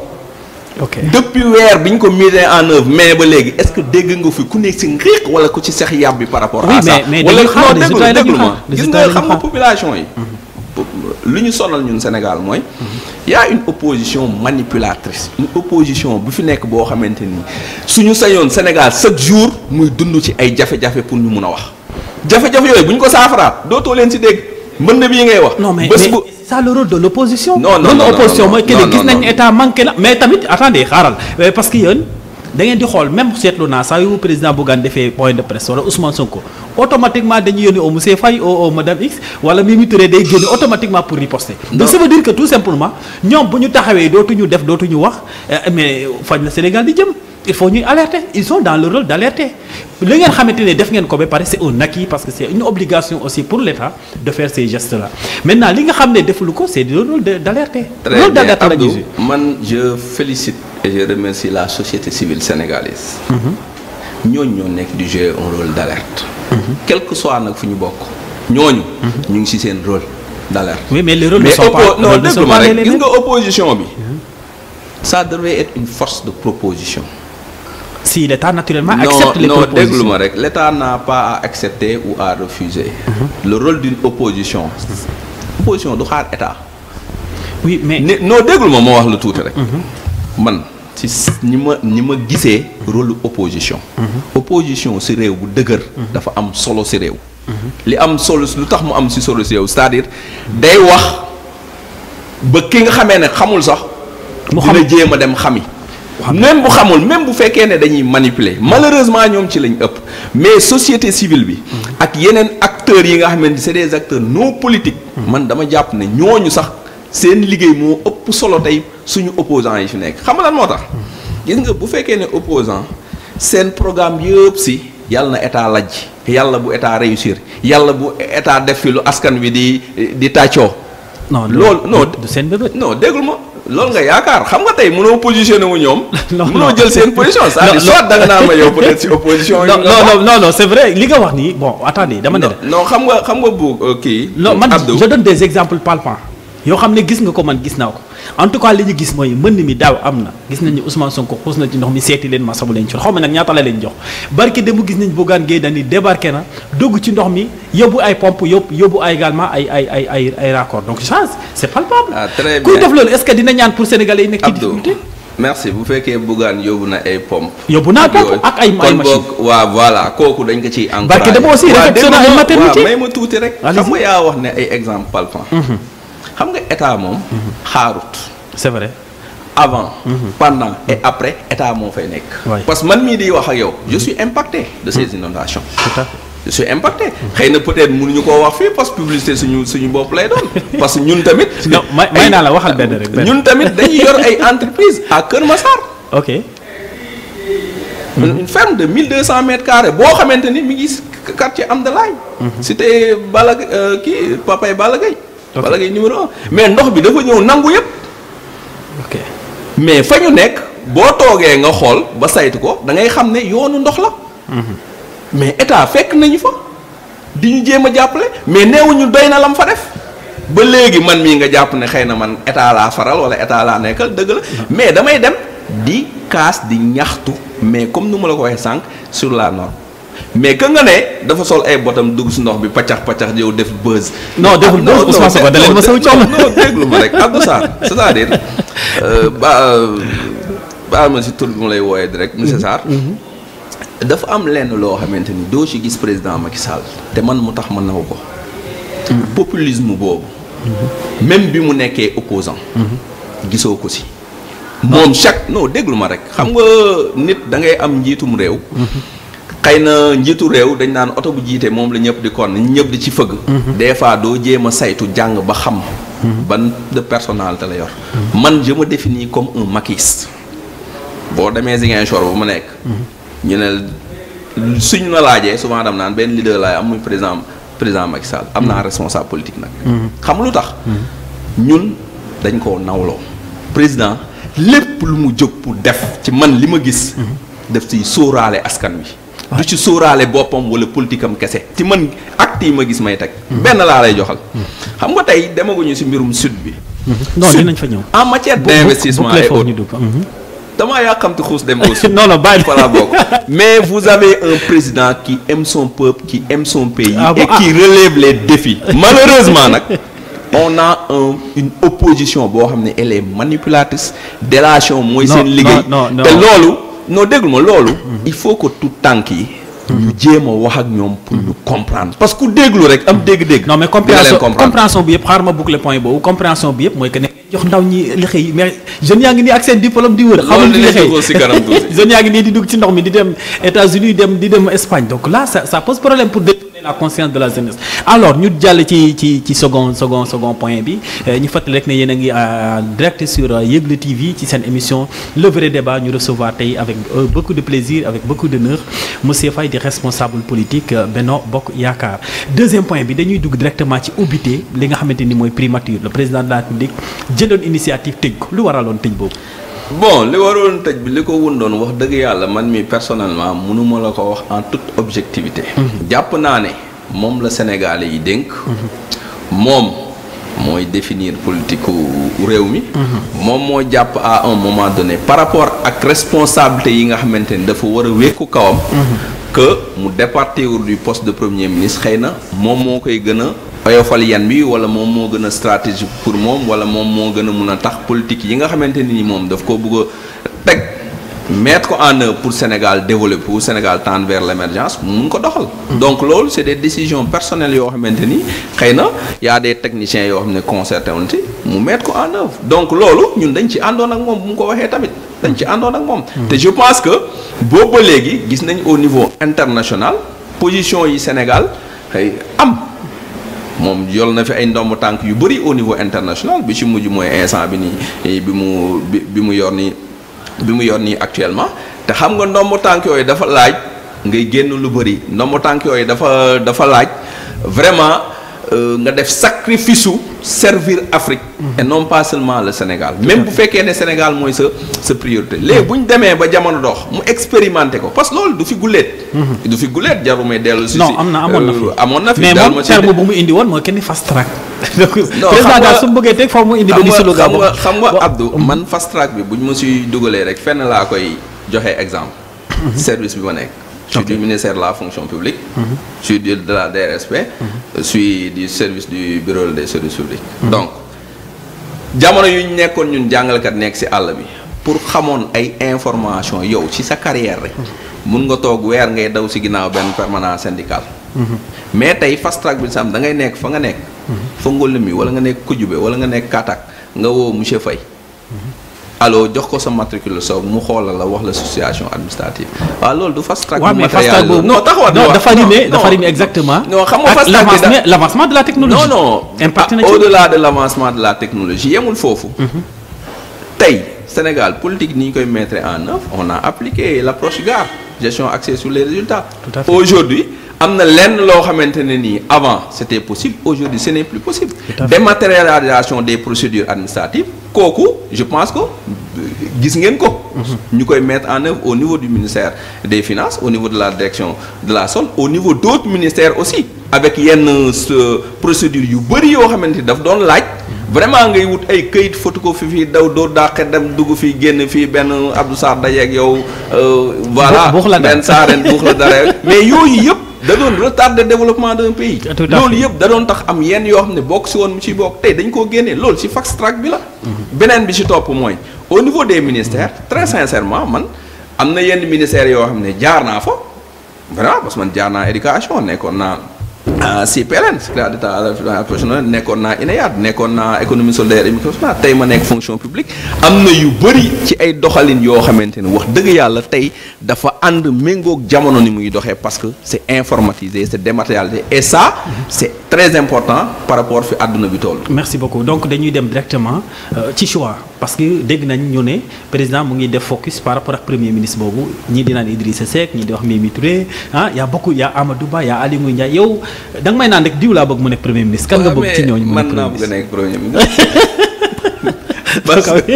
ok depuis weer bi ñu ko mise en œuvre mais ba léegi est-ce que dégg nga fi ku nekk si ngriq wala ku ci sex yàb bi par rapport à ça wala non déglu ma gis nga xam nga population yi lu ñu sonal ñun Sénégal mooy y a une opposition manipulatrice une opposition bu fi nekk boo xamante ni suñu sañoon Sénégal chaque jour muy dund ci ay jafe-jafe pour ñu mun a wax jafe-jafe yooyu bu ñu ko saafaraat dootoo leen si dégg mbënd bii ngay wax non mais c'est ça le rôle de l'opposition. non opposition mooy que gis nañ état manqué la mais tamit attendez xaaral parce que yéen da ngeen di xool même seetlu naa saa yu président Bougane defee point de presse wala Ousmane Sonko automatiquement dañuy yónni au monsieur Faye au madame X wala Mimi Touré day génn automatiquement pour riposter. donc ça veut dire que tout simplement ñoom bu ñu taxawee dootuñu wax mais fañ la Sénégal di jëm. il faut ñuy alerter ils sont dans le rôle d'alerter li ngeen xamante ne def ngeen ko ba pare c'est un acquis parce que c'est une obligation aussi pour l'État de faire ces gestes là maintenant li nga xam ne defulu ko c'est le rôle d'alerter. très bien Abdou man je félicite et je remercie la société civile sénégalaise. ñooñu ñoo nekk di jouer un rôle d'alerte. quel que soit nag fu ñu bokk. ñooñu. ñu ngi ci seen rôle d'alerte. oui mais les rôles ne sont pas non déglu ma rek gis nga opposition bi. ça devrait être une force de proposition. si l'État naturellement accepte les propositions. Non, déglu ma rek l'État n'a pas à accepter ou à refuser. Le rôle d'une opposition. opposition du xaar État. oui mais non déglu ma wax la tuuti rek. man ci ni ma gisee rôle opposition. opposition ci réew bu dëgër. dafa am solo ci réew. li am solo lu tax mu am ci solo ci réew c'est-à-dire day wax ba ki nga xamee ne xamul sax. mu xam dina jéem a dem xami. même bu xamul même bu fekkee ne dañuy manipuler malheureusement ñoom ci lañ ëpp mais société civile bi ak yeneen acteurs yi nga xamante c'est des acteurs non politiques man dama jàpp ne ñooñu sax seen liggéey moo ëpp solo tey suñu opposants yi fi nekk xam nga lan moo tax gis nga bu fekkee ne opposant seen programme yëpp si yàlla na état lajj yàlla bu état réussir yàlla bu état def fi lu askan wi di tàccoo non loolu non du seen bébét non déggul ma loolu nga yaakaar xam nga tey mënoo positionné wu ñoom. mënoo jël seen position. c'est-à-dire soit da nga naan ma yow peut-être ci opposition. non c'est vrai li nga wax nii bon attendez dama ne la. non xam nga bu kii. non man je donne des exemples palpants yoo xam ne gis nga ko man gis naa ko en tout cas li ñu gis mooy mbënn mi daaw am na gis nañ ni Ousmane Sonko xuus na ci ndox mi seeti leen ma sabu leen ci xaw ma nag ñaata la leen jox barke dem gis nañ Bougane Gueye Dany débarqué na dugg ci ndox mi yóbbu ay pompe yóbbu ay également ay raccord donc chance c'est palpable. ah très bien kuy def loolu est-ce que dina ñaan pour sénégalais yi nekk ci difficulté. merci bu fekkee Bougane yóbbu na ay pompe yóbbu naa pompe ak ay machine kon boog waaw voilà kooku dañ ko ciy encouragé. barke dama aussi réfectionné ay maternité may ma tuuti rek. xam nga yaa wax ne ay exemple palpant. xam nga état moom. xaarut. c'est vrai. avant. pendant et après état moo fay nekk. parce que man mii di wax ak yow. je suis impacté de ces inondations. tout à fait. je suis impacté. xëy na peut-être mënuñu koo wax fii parce que publicité suñu bopp lay doon. parce que ñun tamit. non may naa la waxal benn rek. ñun tamit dañuy yor ay entreprises à Kër Massar. ok. une ferme de 1200 mètres carrés boo xamante ni mi ngi quartier Amdalaay. c'était Balla kii papay Balla Gaye. Balla Gaye numéro 1 mais ndox bi dafa ñëw nangu yëpp. ok mais fa ñu nekk boo toogee nga xool ba saytu ko da ngay xam ne yoonu ndox la. mais état fekk nañu fa di ñu jéem a jàppale mais neewuñu doy na lam fa def ba léegi man mii nga jàpp ne xëy na man état laa faral wala état laa nekkal dëgg la mais damay dem di kaas di ñaxtu mais comme nu ma la ko waxee sànq sur la norme mais que nga ne dafa sol ay botam dugg si ndox bi paccax yow def buzz. non deful buzz Ousmane Sonko da leen ma saw coono. non déglu ma rek Abdou Sarr c'est-à-dire baal ma si tur bi mu lay wooyee direct monsieur Sarr. dafa am lenn loo xamante ni doo ci gis président Macky Sall te man mu tax ma naw ko. populisme boobu. même bi mu nekkee opposant gisoo ko ci. moom non déglu ma rek xam nga nit da ngay am njiitum réew. xëy na njiitu réew dañ naan oto bu jiite moom la ñëpp di kon ñëpp di ci fëgg. des fois doo jéem a saytu jàng ba xam. ban de personnalité la yor. man je me définis comme un maquiste. boo demee Ziguinchor bu ma nekk. ñu ne suñ la laajee souvent dam naan benn leader laay am muy président Macky Sall am naa responsable politique nag. xam lu tax. ñun dañ koo nawloo. président lépp lu mu jóg pour def ci man li ma gis. def ci sóoraale askan wi. du ci sóoraale boppam wala politique am kese. ci man acte yi ma gis may teg. benn laa lay joxal. xam nga tey demaguñu ci mbirum sud bi. non dinañ fa ñëw. en matière d'investissement et autres. damaa yàqamti xuus dem au sud. non bàyyi fa la bokk. mais vous avez un président qui aime son peuple qui aime son pays. et qui relève les défis. malheureusement nag on a une opposition boo xam ne elle est manipulatrice. délation mooy seen liggéey. te loolu. non déglu ma loolu. il faut que tout tànk yi. ñu jéem a wax ak ñoom pour ñu comprendre. parce que ku déglu rek am dégg-dégg. non mais compréhension bi yëpp xaaral ma boucler point boobu compréhension bi yëpp mooy que ne jox ndaw ñi li xëy mais jeunes yaa ngi nii ak seen diplôme di wër. xamul li xëy jeunes yaa ngi nii di dugg ci ndox mi di dem États-Unis di dem Espagne donc là ça pose problème pour détourner la conscience de la jeunesse. alors ñu jàll ci second point bi ñu fàttali rek ne yéen a ngi direct sur Yegle TV ci seen émission le vrai débat ñu recevoir tey avec beaucoup de plaisir avec beaucoup d'honneur monsieur Faye di responsable politique Benno Bokk Yaakaar. deuxième point bi dañuy dugg directement ci ubbite li nga xamante ni mooy primature le président de la République jëloon initiative tëj ko lu waraloon tëj boobu. bon li waroon tëj bi li ko wundoon wax dëgg yàlla man mi personnellement mënuma la ko wax en toute objectivité. jàpp naa ne moom la Sénégalais yi dénk. moom mooy définir politique réew mi. moom moo jàpp à un moment donné par rapport ak responsabilité yi nga xamante ni dafa war a wékku kawam. que mu départir du poste de premier ministre xëy na moom moo koy gën a oyofal yan bi wala moom moo gën a stratégie pour moom wala moom moo gën a mun a tax politique yi nga xamante ni moom daf ko bëgg a teg mettre ko en œuvre pour Sénégal développer pour Sénégal tendre vers l'émergence mu mun ko doxal. donc loolu c'est des décisions personnelles yoo xamante ni xëy na y a des techniciens yoo xam ne concerté woon ci mu mettre ko en œuvre donc loolu ñun dañ ci àndoon ak moom bu mu ko waxee tamit. dañ ci àndoon ak moom. te je pense que boobu ba léegi gis nañ au niveau international position yi Sénégal xëy am. moom yol na fi ay ndomb tànk yu bëri au niveau international bi ci mujj mooy instant bi nii bi mu yor nii actuellement te xam nga ndomb tànk yooyu dafa laaj ngay génn lu bëri ndomb tànk yooyu dafa laaj vraiment nga def sacrifice su servir Afrique. et non pas seulement le Sénégal. même bu fekkee ne Sénégal mooy sa priorité. léegi bu ñu demee ba jamono dox mu expérimenté ko parce que loolu du fi guléet. du fi guléet jarul may dellu si. non amoon na fi mais moom terme bu mu indi woon mooy kenn fast track. non président daal su mu bëggee teg foofu mu indi benn slogan xam nga Abdou man fast track bi bu ñu ma si dugalee rek fenn laa koy joxe exemple. service bi ma nekk. Je suis du ministère de la fonction publique. Je suis de la DRSP. Je suis du service du bureau des services publics. donc jamono yu ñu nekkoon ñun jàngalekat nekk ci àll bi pour xamoon ay information yow ci sa carrière rek. mun nga toog weer ngay daw ci ginnaaw benn permanence syndicale. mais tey fast track bi sam da ngay nekk fa nga nekk. fa Ngolemi wala nga nekk Kujube wala nga nekk Katak nga woo monsieur Faye. allo jox ko sa matricule soob mu xoolal la wax la situation administrative waaw loolu du fast track. waaw mais fast track boobu non dafa rimé exactement. non xam nga fast track l'avancement de la technologie. non au-delà de l'avancement de la technologie yemul foofu. tey Sénégal politique ni ñu koy mettre en œuvre on a appliqué l'approche GAR gestion axée sur les résultats. Tout à fait. Aujourd'hui am na lenn loo xamante ne nii avant c'était possible aujourd'hui ce n'est plus possible. Dématérialisation des procédures administratives kooku je pense que gis ngeen ko. ñu koy mettre en œuvre au niveau du ministère des finances au niveau de la direction de la SOL au niveau d'autres ministères aussi avec yenn procédures yu bëri yoo xamante ni daf doon laaj. vraiment ngay wut ay këyit photocopie fii daw doo dàqe dem dugg fii génn fii benn Abdou Sarr dajeeg yow. voilà benn saaren buux la dara mais yooyu yëpp. da doon retarder développement d'un pays. loolu yëpp da doon tax am yenn yoo xam ne bokk si woon mu ci bokk tey dañ koo génnee loolu si fast track bi la. beneen bi si topp mooy au niveau des ministères très sincèrement man am na yenn ministères yoo xam ne jaar naa fa vraiment parce que man jaar naa éducation nekkoon naa CPLN secrétaire d'État à la professionnelle nekkoon naa INEAD nekkoon naa économie solidaire et microfinance tey ma nekk fonction publique am na yu bëri ci ay doxalin yoo xamante ne wax dëgg yàlla tey dafa ànd méngoog jamono ni muy doxee parce que c'est informatisé c'est dématérialisé et ça c'est très important par rapport fi àdduna bi toll. merci beaucoup donc dañuy dem directement ci choix parce que dégg nañ ñu ne président mu ngi def focus par rapport ak premier ministre boobu ñii di naan Idrissa Seck ñii di wax Mimi Touré y a beaucoup y a Amadou Ba y a Aly Ngouille Ndiaye yow da nga may naan rek diw laa bëgg mu nekk premier ministre. kan nga bëgg ci ñooñu mu nekk premier ministre man naa bëgg a nekk premier ministre. parce que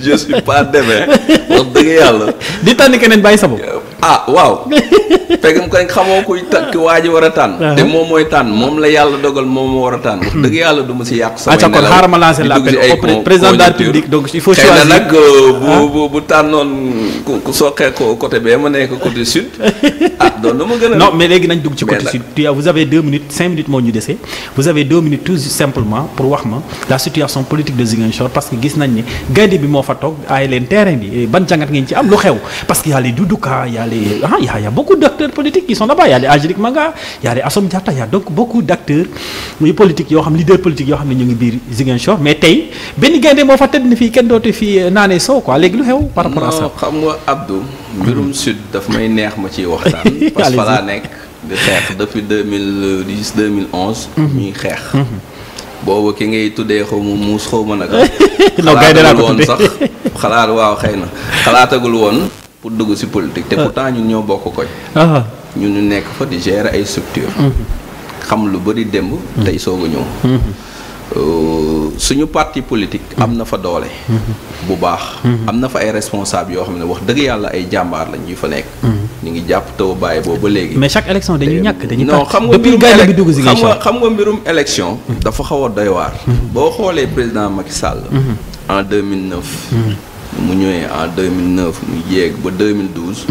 je suis pas demee wax dëgg yàlla. di tànn keneen bàyyi sa bopp. waaw fekk ko xamoo kuy ki waa ji war a tànn. te moom mooy tànn moom la yàlla dogal moom moo war a tànn. wax dëgg yàlla du ma si yàq samay nelaw. kon xaaral ma lancer l'appel au président de la République donc il faut choisir. xëy na nag bu tànnoon ku soqee ko côté bee ma nekk côté sud. doon na ma gën a. non mais léegi nañ dugg ci côté sud. vous avez 2 minutes 5 minutes moo ñu dese. vous avez 2 minutes tout simplement pour wax ma la situation politique de Ziguinchor parce que gis nañ ni gaynde bi moo fa toog ay leen terrain bi ban jàngat ngeen ci am lu xew parce que y a les Doudou Ka y a les y a beaucoup d'acteurs politiques qui sont là-bas y a les Angélique Manga y a les Assome Diatta y a donc beaucoup d'acteurs politiques yoo xam leaders politiques yoo xam ne ñu ngi biir Ziguinchor mais tey benn gaynde moo fa tëdd ni fii kenn dootu fii naanee soo quoi léegi lu xew par rapport à ça. xam nga Abdou. mbirum sud daf may neex ma ciy waxtaan. parce que fa laa nekk di xeex depuis 2010 2011. ñuy xeex. boobu ki ngay tuddee xaw ma muus xaw ma naka. non gaynde laa ko woon sax xalaat waaw xëy na xalaatagul woon pour dugg ci politique. te pourtant ñun ñoo bokk koñ. ñun ñu nekk fa di gérer ay structures. xam lu bari démb. tey soog a ñëw. suñu parti politique am na fa doole. bu baax. am na fa ay responsables yoo xam ne wax dëgg yàlla ay jàmbaar lañ ñu fa nekk. ñu ngi jàpp taw bàyyi boobu ba léegi. mais chaque élection dañuy ñàkk dañuy. non xam nga depuis gaynde bi dugg Ziguinchor xam nga mbirum élection. dafa xaw a doy waar. boo xoolee président Macky Sall. en 2009. mu ñëwee en 2009 mu yéeg ba 2012.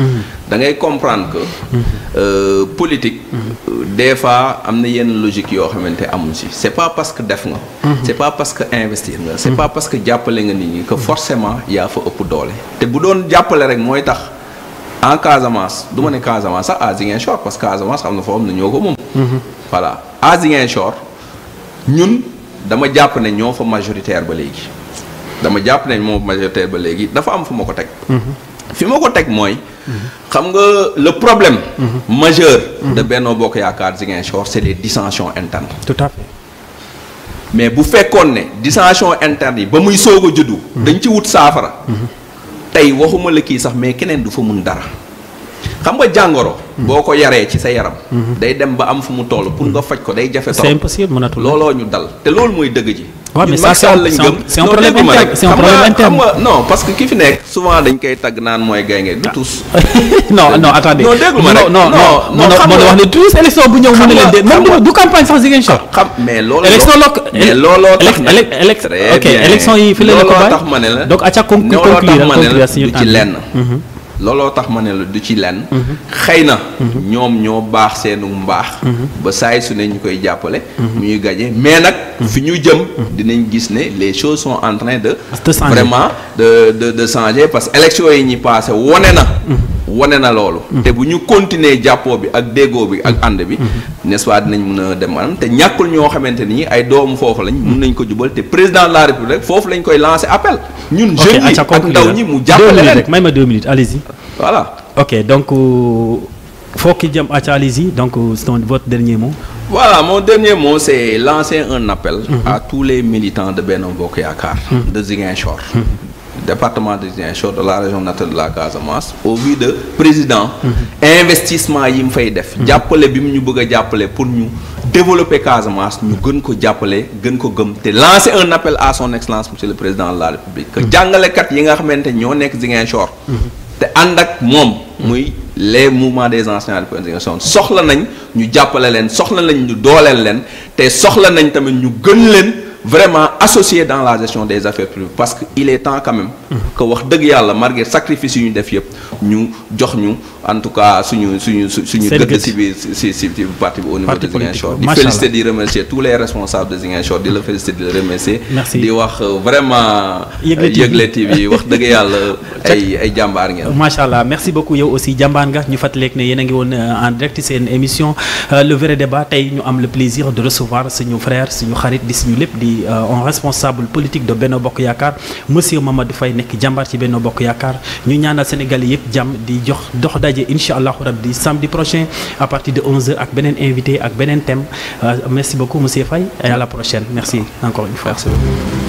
da ngay comprendre que. politique. des fois am na yenn logique yoo xamante amul si c'est pas parce que def nga. c'est pas parce que investir nga. c'est pas parce que jàppale nga nit ñi que forcément yaa fa ëpp doole. te bu doon jàppale rek mooy tax en Casamance du ma ne Casamance sax à Ziguinchor parce que Casamance am na foo xam ne ñoo ko moom. voilà à Ziguinchor ñun dama jàpp ne ñoo fa majoritaire ba léegi. dama jàpp ne moom majoritaire ba léegi dafa am fu ma ko teg. fi ma ko teg mooy. xam nga le problème. majeur. de Benno Bokk Yaakaar Ziguinchor c'est les dissensions internes. tout à fait. mais bu fekkoon ne dissensions internes yi ba muy soog a juddu. dañ ci wut saafara. tey waxuma la kii sax mais keneen du fa mun dara. xam nga jàngoro. boo ko yaree ci sa yaram. day dem ba am fu mu toll pour nga faj ko day jafe trop. c'est impossible mënatul looloo ñu dal te loolu mooy dëgg ji. waaw mais ça c'est un problème interne c'est un problème interne. xam nga non parce que ki fi nekk souvent dañ koy tagg naan mooy gaynde du tous. non attendez. non déglu ma rek non xam nga wax ne tous élection bu ñëw mën na leen de moom du campagne sax Ziguinchor. xam mais loolu. élection mais looloo tax ok élection yi fi la ko bàyyi tax ma ne la donc acca conclure du ci lenn. looloo tax ma ne la du ci lenn. xëy na. ñoom ñoo baax seenu mbaax. ba saay su ne ñu koy jàppale. ñuy gagner mais nag. fi ñu jëm dinañ gis ne les choses sont en train de. vraiment de changer parce que élection yi ñi passé wone na loolu. te bu ñu continuer jàppoo bi ak déggoo bi ak ànd bi. n'est-ce pas dinañ mën a dem maanaam te ñàkkul ñoo xamante ni ay doomu foofu lañ. mun nañ ko jubal te président de la république foofu lañ koy lancer appel. ñun jeunes yi ak ndaw ñi mu jàppale leen may ma 2 minutes allez-y. voilà. ok donc fooki jëm allez-y donc c'est votre dernier mot. Voilà, mon dernier mot, c'est lancer un appel à tous les militants de Benno Bokk Yaakaar, de Ziguinchor, département de Ziguinchor, de la région naturelle de la Casamance, au vu de président, investissement yi mu fay def, jàppale bi mu ñu bëgg a jàppale pour ñu développer Casamance, ñu gën ko jàppale, gën ko gëm te lancer un appel à son excellence monsieur le président de la République, que jàngalekat yi nga xamante ñoo nekk Ziguinchor, te ànd ak moom muy les mouvements des enseignants de Ziguinchor soxla nañ ñu jàppale leen soxla nañ ñu dooleel leen te soxla nañ tamit ñu gën leen vraiment associé dans la gestion des affaires publiques parce que il est temps quand même que wax dëgg yàlla malgré sacrifice yu ñu def yëpp ñu jox ñu en tout cas suñu gëdd si biir si parti bi au niveau de Ziguinchor di féliciter di remercier tous les responsables de Ziguinchor di la féliciter di la remercier di wax vraiment Yegle TV wax dëgg yàlla ay jàmbaar ngeen macha allah merci beaucoup yow aussi jàmbaar nga ñu fàttaleeg ne yéen a ngi woon en direct seen émission le vrai débat tey ñu am le plaisir de recevoir suñu frère suñu xarit di suñu lépp di un responsable politique de Benno Bokk Yaakaar monsieur Mamadou Faye nekk jàmbaar ci Benno Bokk Yaakaar ñu ñaanal Sénégalais yëpp jàmm di dox daje incha allahu rabbi samedi prochain à partir de 11h ak beneen invité ak beneen thème merci beaucoup monsieur Faye et à la prochaine merci encore une fois. Merci beaucoup.